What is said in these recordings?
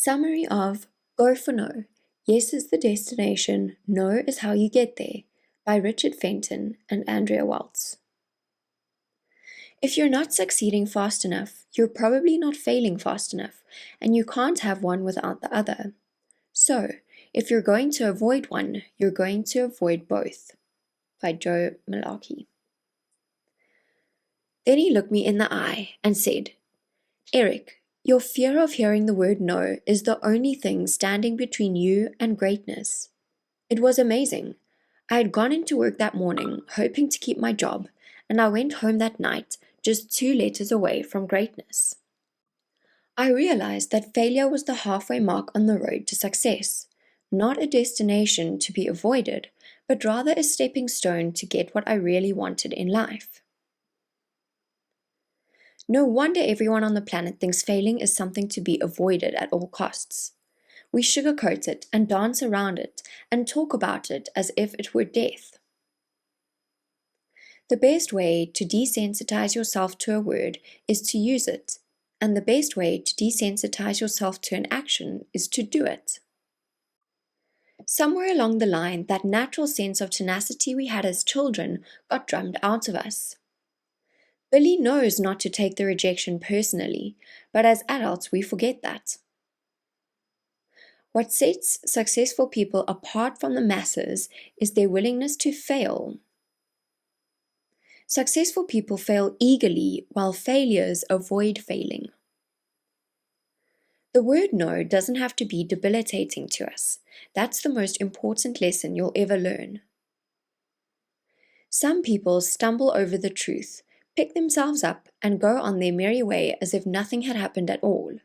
Summary of Go for No. Yes is the destination, no is how you get there, by Richard Fenton and Andrea Waltz. If you're not succeeding fast enough, you're probably not failing fast enough, and you can't have one without the other. So, if you're going to avoid one, you're going to avoid both. By Joe Malarkey. Then he looked me in the eye and said, Eric, your fear of hearing the word no is the only thing standing between you and greatness. It was amazing. I had gone into work that morning, hoping to keep my job, and I went home that night, just 2 letters away from greatness. I realized that failure was the halfway mark on the road to success, not a destination to be avoided, but rather a stepping stone to get what I really wanted in life. No wonder everyone on the planet thinks failing is something to be avoided at all costs. We sugarcoat it and dance around it and talk about it as if it were death. The best way to desensitize yourself to a word is to use it, and the best way to desensitize yourself to an action is to do it. Somewhere along the line, that natural sense of tenacity we had as children got drummed out of us. Billy knows not to take the rejection personally, but as adults we forget that. What sets successful people apart from the masses is their willingness to fail. Successful people fail eagerly, while failures avoid failing. The word no doesn't have to be debilitating to us. That's the most important lesson you'll ever learn. Some people stumble over the truth, pick themselves up, and go on their merry way as if nothing had happened at all.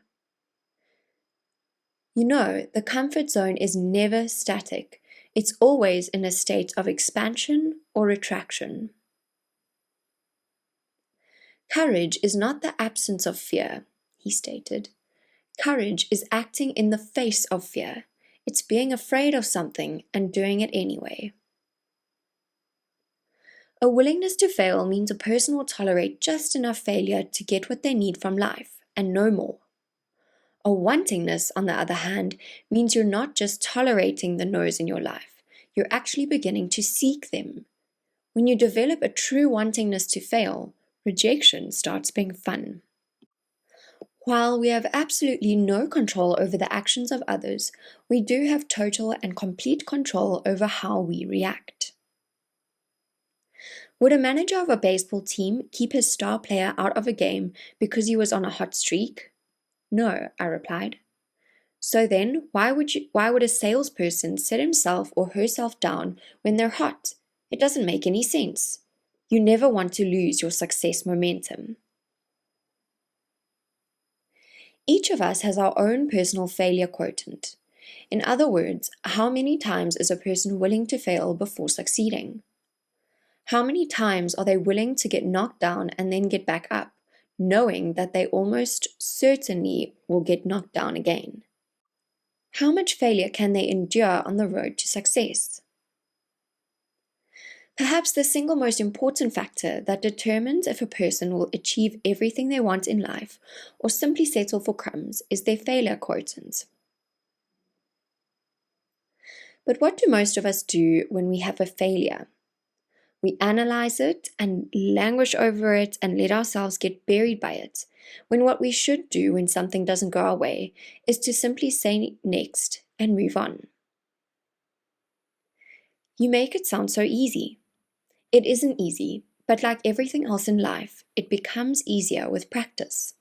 You know, the comfort zone is never static. It's always in a state of expansion or retraction. Courage is not the absence of fear, he stated. Courage is acting in the face of fear. It's being afraid of something and doing it anyway. A willingness to fail means a person will tolerate just enough failure to get what they need from life, and no more. A wantingness, on the other hand, means you're not just tolerating the no's in your life, you're actually beginning to seek them. When you develop a true wantingness to fail, rejection starts being fun. While we have absolutely no control over the actions of others, we do have total and complete control over how we react. Would a manager of a baseball team keep his star player out of a game because he was on a hot streak? No, I replied. So then, why would a salesperson set himself or herself down when they're hot? It doesn't make any sense. You never want to lose your success momentum. Each of us has our own personal failure quotient. In other words, how many times is a person willing to fail before succeeding? How many times are they willing to get knocked down and then get back up, knowing that they almost certainly will get knocked down again? How much failure can they endure on the road to success? Perhaps the single most important factor that determines if a person will achieve everything they want in life or simply settle for crumbs is their failure quotient. But what do most of us do when we have a failure? We analyze it and languish over it and let ourselves get buried by it, when what we should do when something doesn't go our way is to simply say next and move on. You make it sound so easy. It isn't easy, but like everything else in life, it becomes easier with practice.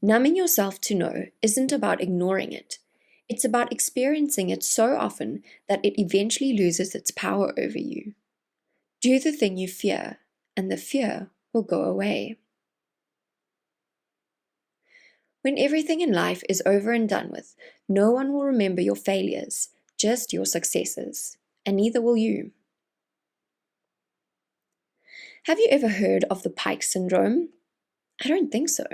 Numbing yourself to no isn't about ignoring it. It's about experiencing it so often that it eventually loses its power over you. Do the thing you fear, and the fear will go away. When everything in life is over and done with, no one will remember your failures, just your successes, and neither will you. Have you ever heard of the Pike syndrome? I don't think so.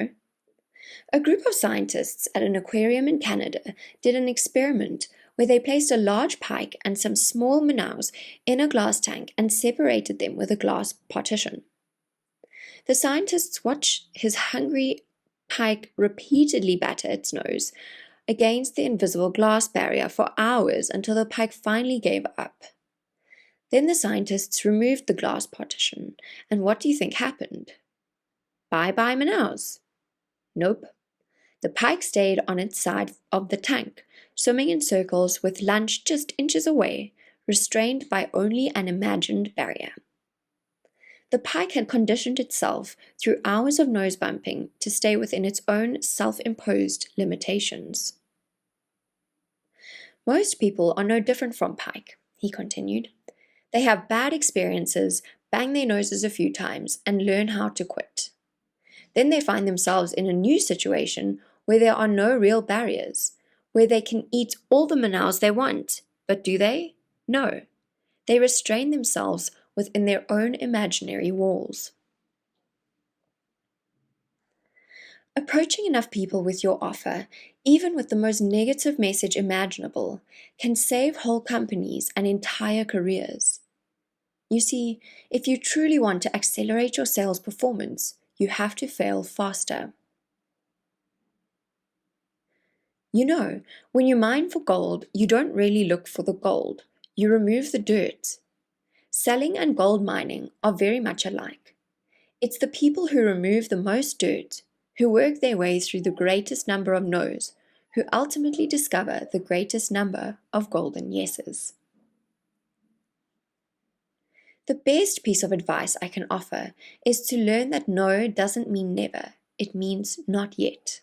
A group of scientists at an aquarium in Canada did an experiment where they placed a large pike and some small minnows in a glass tank and separated them with a glass partition. The scientists watched his hungry pike repeatedly batter its nose against the invisible glass barrier for hours until the pike finally gave up. Then the scientists removed the glass partition, and what do you think happened? Bye-bye Manaus. Nope. The pike stayed on its side of the tank, swimming in circles with lunch just inches away, restrained by only an imagined barrier. The pike had conditioned itself through hours of nose bumping to stay within its own self-imposed limitations. Most people are no different from pike, he continued. They have bad experiences, bang their noses a few times, and learn how to quit. Then they find themselves in a new situation where there are no real barriers, where they can eat all the Manaus they want. But do they? No. They restrain themselves within their own imaginary walls. Approaching enough people with your offer, even with the most negative message imaginable, can save whole companies and entire careers. You see, if you truly want to accelerate your sales performance, you have to fail faster. You know, when you mine for gold, you don't really look for the gold. You remove the dirt. Selling and gold mining are very much alike. It's the people who remove the most dirt, who work their way through the greatest number of no's, who ultimately discover the greatest number of golden yeses. The best piece of advice I can offer is to learn that no doesn't mean never, it means not yet.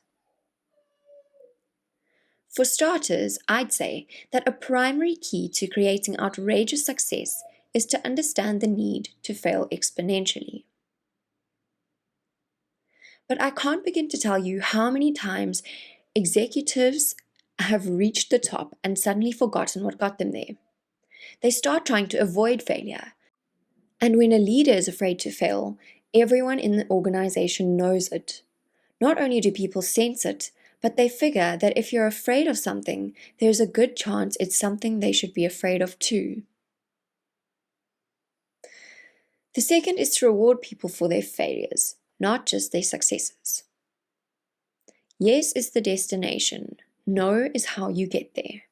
For starters, I'd say that a primary key to creating outrageous success is to understand the need to fail exponentially. But I can't begin to tell you how many times executives have reached the top and suddenly forgotten what got them there. They start trying to avoid failure. And when a leader is afraid to fail, everyone in the organization knows it. Not only do people sense it, but they figure that if you're afraid of something, there's a good chance it's something they should be afraid of too. The second is to reward people for their failures, not just their successes. Yes is the destination, no is how you get there.